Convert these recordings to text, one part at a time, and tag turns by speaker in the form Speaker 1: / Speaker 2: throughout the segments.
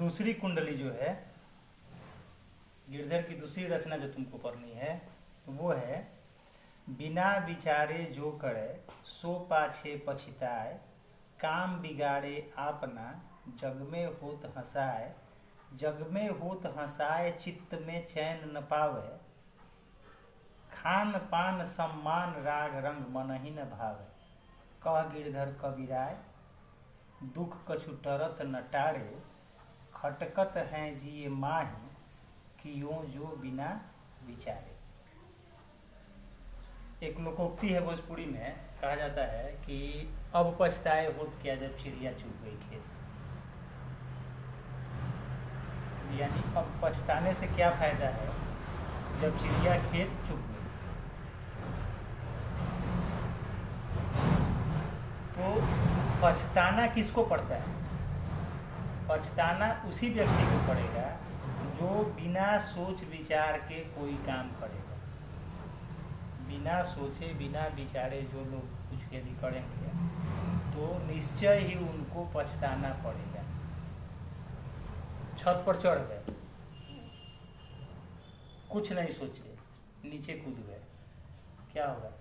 Speaker 1: दूसरी कुंडली जो है, गिरधर की दूसरी रचना जो तुमको पढ़नी है वो है, बिना विचारे जो करे सो पाछे पछिताए, काम बिगाड़े आपना जग में होत हंसाए, जग में होत हंसाए चित्त में चैन न पावे, खान पान सम्मान राग रंग मन ही न भावे, कह गिरधर कबीराय दुख कछु टरत न टारे, खटकत हैं जिए माही कियों जो बिना विचारे। एक लोकोक्ति है भोजपुरी में, कहा जाता है कि अब पछताए होत क्या जब चिड़िया चुग गई खेत। यानी अब पछताने से क्या फायदा है जब चिड़िया खेत चुग गई। तो पछताना किसको पड़ता है? पछताना उसी व्यक्ति को पड़ेगा जो बिना सोच विचार के कोई काम करेगा। बिना सोचे बिना विचारे जो लोग कुछ यदि करेंगे तो निश्चय ही उनको पछताना पड़ेगा। छत पर चढ़ गए, कुछ नहीं सोचे, नीचे कूद गए, क्या होगा?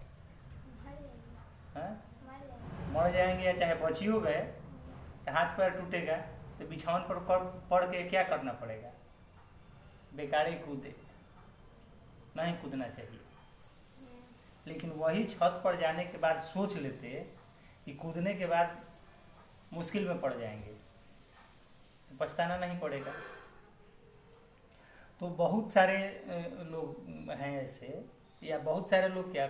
Speaker 1: मर जाएंगे। या चाहे बचियो गए तो हाथ पैर टूटेगा, तो बिछावन पर पड़ के क्या करना पड़ेगा? बेकार ही कूदे, नहीं कूदना चाहिए। लेकिन वही छत पर जाने के बाद सोच लेते कि कूदने के बाद मुश्किल में पड़ जाएंगे, तो पछताना नहीं पड़ेगा। तो बहुत सारे लोग हैं ऐसे, या बहुत सारे लोग क्या,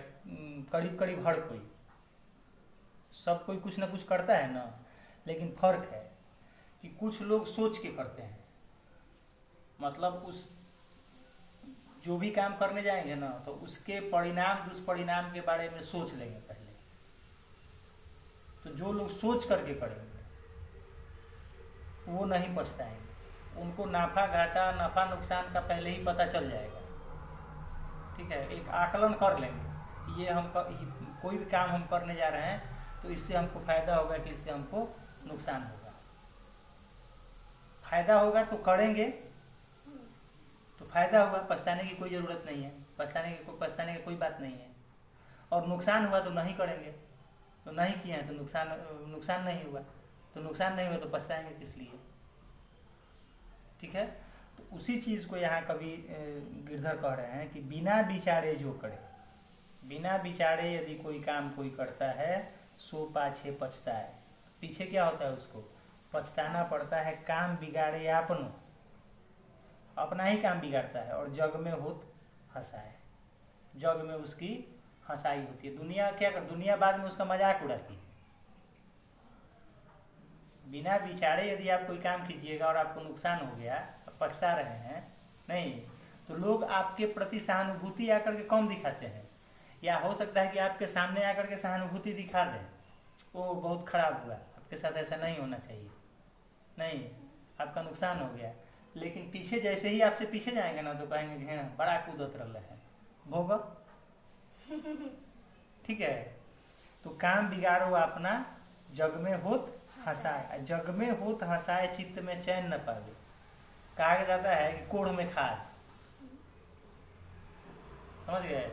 Speaker 1: करीब करीब हर कोई, सब कोई कुछ ना कुछ करता है ना, लेकिन फर्क है कि कुछ लोग सोच के करते हैं। मतलब उस जो भी काम करने जाएंगे ना, तो उसके परिणाम दुष्परिणाम के बारे में सोच लेंगे पहले। तो जो लोग सोच करके करेंगे वो नहीं पछताएंगे, उनको नाफा घाटा नफा नुकसान का पहले ही पता चल जाएगा। ठीक है, एक आकलन कर लेंगे, ये कोई भी काम हम करने जा रहे हैं तो इससे हमको फायदा होगा कि इससे हमको नुकसान होगा। फायदा होगा तो करेंगे, तो फायदा हुआ, पछताने की कोई ज़रूरत नहीं है, पछताने की कोई बात नहीं है। और नुकसान हुआ तो नहीं करेंगे, तो नहीं किए हैं तो नुकसान नहीं हुआ, तो नुकसान नहीं हुआ तो पछताएंगे किस लिए? ठीक है, तो उसी चीज़ को यहाँ कवि गिरधर कह रहे हैं कि बिना विचारे जो करे, बिना विचारे यदि कोई काम कोई करता है सो पाछे पछताए। पीछे क्या होता है? उसको पछताना पड़ता है। काम बिगाड़े आपनो, अपना ही काम बिगाड़ता है, और जग में होत हंसाए, जग में उसकी हंसाई होती है। दुनिया क्या कर, दुनिया बाद में उसका मजाक उड़ाती है। बिना विचारे यदि आप कोई काम कीजिएगा और आपको नुकसान हो गया, पछता रहे हैं नहीं, तो लोग आपके प्रति सहानुभूति आकर के कम दिखाते हैं, या हो सकता है कि आपके सामने आकर के सहानुभूति दिखा दें, वो बहुत खराब हुआ, आपके साथ ऐसा नहीं होना चाहिए, नहीं आपका नुकसान हो गया। लेकिन पीछे जैसे ही आपसे पीछे जाएंगे ना, तो कहेंगे कि हाँ बड़ा कूदत रहे हैं भोग। ठीक है, तो काम बिगाड़ो अपना जग में होत हंसाए, जग में होत हंसाए चित्त में चैन न पावे। कहा जाता है कि कोढ़ में खाज, समझ गए?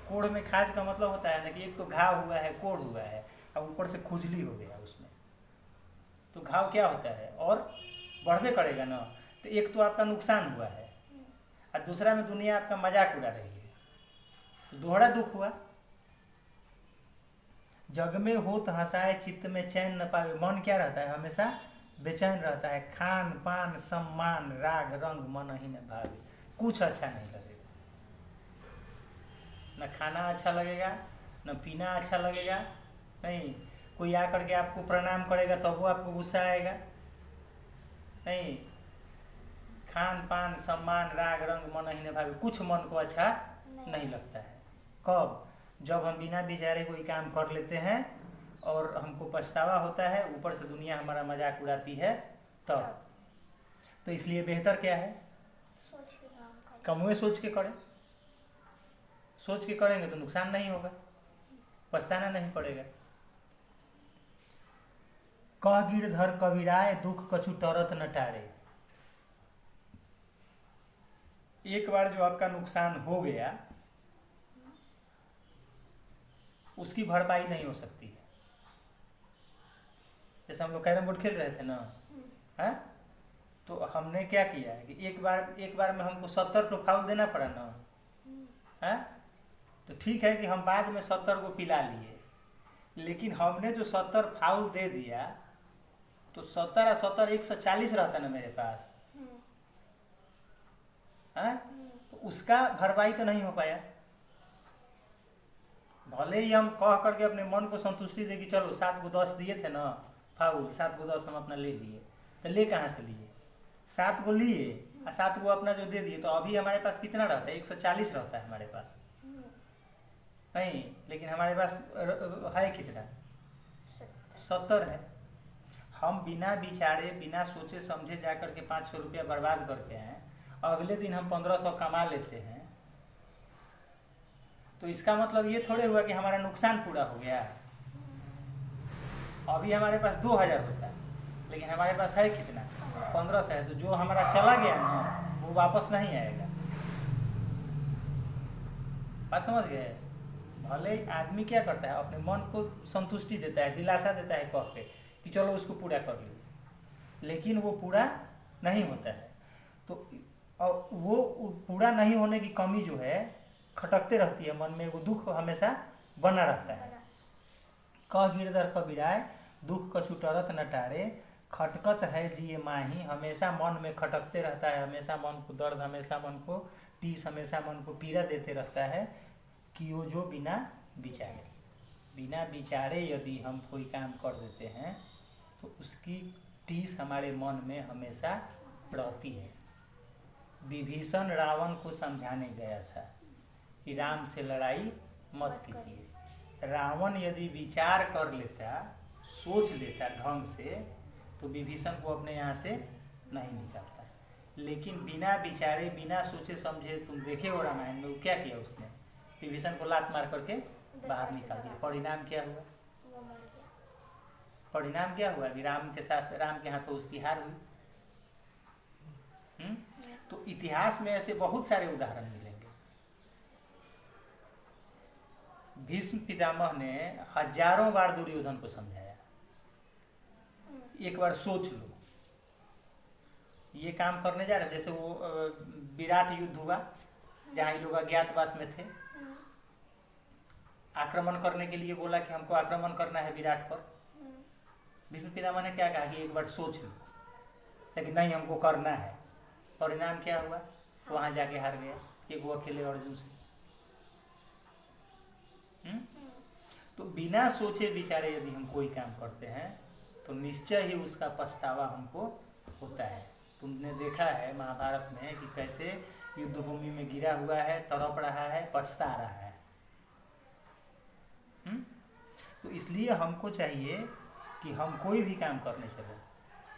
Speaker 1: कोढ़ में खाज का मतलब होता है ना कि एक तो घाव हुआ है, कोढ़ हुआ है, अब ऊपर से खुजली हो गया उसमें, तो घाव क्या होता है और बढ़वे करेगा ना। तो एक तो आपका नुकसान हुआ है और दूसरा में दुनिया आपका मजाक उड़ा रही है, तो दोहरा दुख हुआ। जग में होत हंसाए चित्त में चैन न पावे, मन क्या रहता है? हमेशा बेचैन रहता है। खान पान सम्मान राग रंग मन ही न भावे, कुछ अच्छा नहीं लगेगा, न खाना अच्छा लगेगा, न पीना अच्छा लगेगा। नहीं, कोई आकर के आपको प्रणाम करेगा तो वो आपको गुस्सा आएगा। नहीं, खान पान सम्मान राग रंग मन ही न भावे, कुछ मन को अच्छा नहीं लगता है। कब? जब हम बिना विचारे कोई काम कर लेते हैं और हमको पछतावा होता है, ऊपर से दुनिया हमारा मजाक उड़ाती है, तब। तो इसलिए बेहतर क्या है? कमुए सोच के करें। सोच के करेंगे तो नुकसान नहीं होगा, पछताना नहीं पड़ेगा। कह गिरधर कबीराय दुख कछु टरत न टारे, एक बार जो आपका नुकसान हो गया उसकी भरपाई नहीं हो सकती है। जैसे हम लोग कैरम बोर्ड खेल रहे थे ना, है, तो हमने क्या किया है कि एक बार में हमको 70 को फाउल देना पड़ा ना, है, तो ठीक है कि हम बाद में 70 को पिला लिए, लेकिन हमने जो 70 फाउल दे दिया तो 70 और 70 140 रहता ना मेरे पास, है, तो उसका भरपाई तो नहीं हो पाया। भले ही हम कह करके अपने मन को संतुष्टि दे कि चलो 7 को 10 दिए थे ना फाउल, 7 को 10 हम अपना ले लिए, तो ले कहाँ से लिए? 7 को लिए और 7 को अपना जो दे दिए, तो अभी हमारे पास कितना रहता है? 140 रहता है हमारे पास, नहीं, लेकिन हमारे पास है कितना? 70 है। हम बिना विचारे बिना सोचे समझे जा करके 500 रुपया बर्बाद करते हैं, अगले दिन हम 1500 कमा लेते हैं, तो इसका मतलब ये थोड़े हुआ कि हमारा नुकसान पूरा हो गया। अभी हमारे पास 2000 होता है, लेकिन हमारे पास है कितना? 1500 है, तो जो हमारा चला गया ना वो वापस नहीं आएगा। बात समझ गए? भले आदमी क्या करता है, अपने मन को संतुष्टि देता है, दिलासा देता है कह के कि चलो उसको पूरा कर लो, लेकिन वो पूरा नहीं होता है। तो और वो पूरा नहीं होने की कमी जो है खटकते रहती है मन में, वो दुख हमेशा बना रहता है। कह गिरधर कबीराय दुख कछु टरत न टारे, खटकत है जिए माही, हमेशा मन में खटकते रहता है, हमेशा मन को दर्द, हमेशा मन को टीस, हमेशा मन को पीड़ा देते रहता है कि वो जो बिना विचारे यदि हम कोई काम कर देते हैं तो उसकी टीस हमारे मन में हमेशा रहती है। विभीषण रावण को समझाने गया था कि राम से लड़ाई मत कीजिए। रावण यदि विचार कर लेता, सोच लेता ढंग से, तो विभीषण को अपने यहाँ से नहीं निकालता, लेकिन बिना विचारे बिना सोचे समझे, तुम देखे हो रामायण में वो क्या किया उसने? विभीषण को लात मार करके बाहर निकाल दिया। परिणाम क्या हुआ? परिणाम क्या हुआ? राम के हाथों उसकी हार हुई। तो इतिहास में ऐसे बहुत सारे उदाहरण मिलेंगे। भीष्म पितामह ने हजारों बार दुर्योधन को समझाया, एक बार सोच लो, ये काम करने जा रहे, जैसे वो विराट युद्ध हुआ जहाँ लोग अज्ञातवास में थे, आक्रमण करने के लिए बोला कि हमको आक्रमण करना है विराट पर। भीष्म पितामह ने क्या कहा कि एक बार सोच लो, लेकिन नहीं, हमको करना है। परिणाम क्या हुआ? वहां जाके हार गया, एक वो अकेले अर्जुन से। तो बिना सोचे विचारे यदि हम कोई काम करते हैं तो निश्चय ही उसका पछतावा हमको होता है। तुमने देखा है महाभारत में कि कैसे युद्ध भूमि में गिरा हुआ है, तड़प रहा है, पछता रहा है। तो इसलिए हमको चाहिए कि हम कोई भी काम करने चले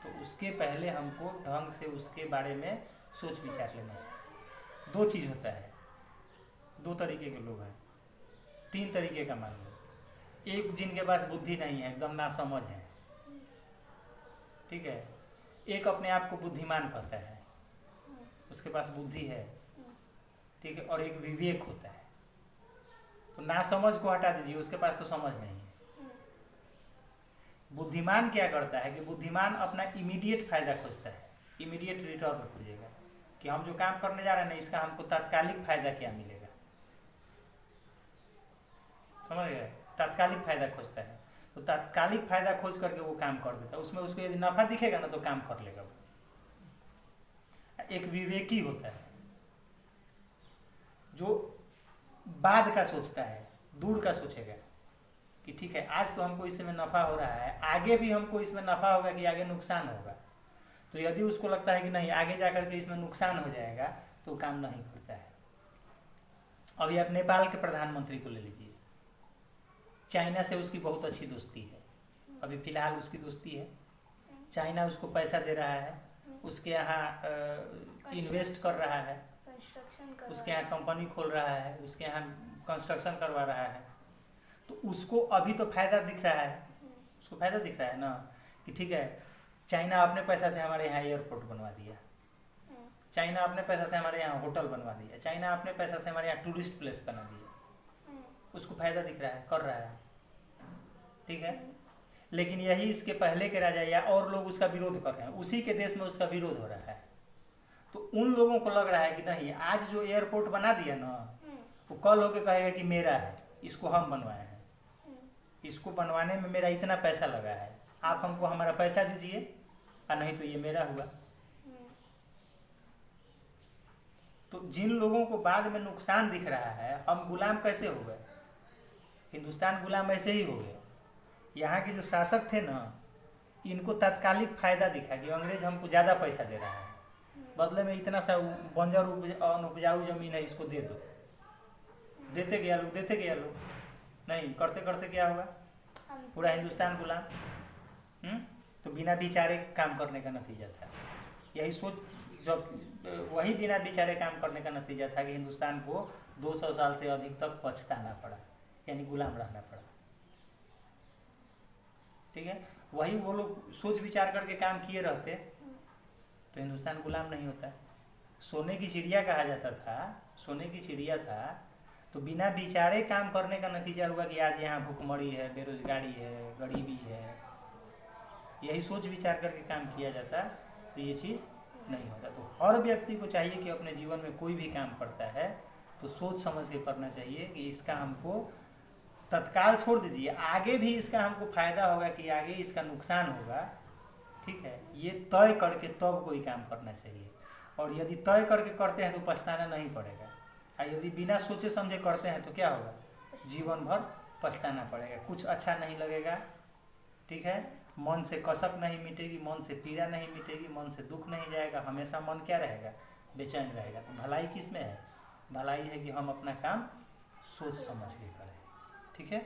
Speaker 1: तो उसके पहले हमको ढंग से उसके बारे में सोच विचार लेना चाहिए। 2 चीज़ होता है, 2 तरीके के लोग हैं, 3 तरीके का मान लो। एक जिनके पास बुद्धि नहीं है, एकदम नासमझ है, ठीक है। एक अपने आप को बुद्धिमान कहता है, उसके पास बुद्धि है, ठीक है। और एक विवेक होता है। तो नासमझ को हटा दीजिए, उसके पास तो समझ नहीं है। बुद्धिमान क्या करता है कि बुद्धिमान अपना इमीडिएट फायदा खोजता है, इमीडिएट रिटर्न खोजेगा कि हम जो काम करने जा रहे हैं ना, इसका हमको तात्कालिक फायदा क्या मिलेगा, समझ गए? तात्कालिक फायदा खोजता है, तो तात्कालिक फायदा खोज करके वो काम कर देता है। उसमें उसको यदि नफा दिखेगा ना तो काम कर लेगा वो। एक विवेकी होता है जो बाद का सोचता है, दूर का सोचेगा कि ठीक है, आज तो हमको इसमें नफा हो रहा है, आगे भी हमको इसमें नफा होगा कि आगे नुकसान होगा। तो यदि उसको लगता है कि नहीं, आगे जाकर के इसमें नुकसान हो जाएगा, तो काम नहीं करता है। अभी आप नेपाल के प्रधानमंत्री को ले लीजिए, चाइना से उसकी बहुत अच्छी दोस्ती है, अभी फिलहाल उसकी दोस्ती है। चाइना उसको पैसा दे रहा है, उसके यहाँ इन्वेस्ट कर रहा है, उसके यहाँ कंपनी खोल रहा है, उसके यहाँ कंस्ट्रक्शन करवा रहा है। तो उसको अभी तो फायदा दिख रहा है, उसको फायदा दिख रहा है ना कि ठीक है, चाइना अपने पैसा से हमारे यहाँ एयरपोर्ट बनवा दिया, चाइना अपने पैसा से हमारे यहाँ होटल बनवा दिया, चाइना अपने पैसा से हमारे यहाँ टूरिस्ट प्लेस बना दिया, उसको फायदा दिख रहा है, कर रहा है, ठीक है। लेकिन यही इसके पहले के राजा या और लोग उसका विरोध कर रहे हैं, उसी के देश में उसका विरोध हो रहा है। तो उन लोगों को लग रहा है कि नहीं, आज जो एयरपोर्ट बना दिया ना, वो कल होके कहेगा कि मेरा है, इसको हम बनवाए हैं, इसको बनवाने में मेरा इतना पैसा लगा है, आप हमको हमारा पैसा दीजिए, और नहीं तो ये मेरा हुआ। तो जिन लोगों को बाद में नुकसान दिख रहा है, हम गुलाम कैसे हो गए? हिंदुस्तान गुलाम ऐसे ही हो गए। यहाँ के जो शासक थे ना, इनको तात्कालिक फायदा दिखा कि अंग्रेज हमको ज़्यादा पैसा दे रहा है, बदले में इतना सा बंजर उपजाऊ जमीन है, इसको दे दो। देते गया लोग, देते गया लोग, नहीं करते करते क्या हुआ, पूरा हिंदुस्तान गुलाम। तो बिना विचारे काम करने का नतीजा था, यही सोच, जब वही बिना विचारे काम करने का नतीजा था कि हिंदुस्तान को 200 साल से अधिक तक पछताना पड़ा, यानी गुलाम रहना पड़ा, ठीक है। वही वो लोग सोच विचार करके काम किए रहते तो हिंदुस्तान गुलाम नहीं होता। सोने की चिड़िया कहा जाता था, सोने की चिड़िया था, तो बिना विचारे काम करने का नतीजा हुआ कि आज यहाँ भूखमरी है, बेरोजगारी है, गरीबी है। यही सोच विचार करके काम किया जाता तो ये चीज़ नहीं होता। तो हर व्यक्ति को चाहिए कि अपने जीवन में कोई भी काम करता है तो सोच समझ के करना चाहिए कि इसका हमको तत्काल छोड़ दीजिए, आगे भी इसका हमको फायदा होगा कि आगे इसका नुकसान होगा, ठीक है, ये तय करके तब कोई काम करना चाहिए। और यदि तय करके करते हैं तो पछताना नहीं पड़ेगा, और यदि बिना सोचे समझे करते हैं तो क्या होगा, जीवन भर पछताना पड़ेगा, कुछ अच्छा नहीं लगेगा, ठीक है। मन से कसक नहीं मिटेगी, मन से पीड़ा नहीं मिटेगी, मन से दुख नहीं जाएगा, हमेशा मन क्या रहेगा, बेचैन रहेगा। तो भलाई किस में है? भलाई है कि हम अपना काम सोच समझ के करें, ठीक है।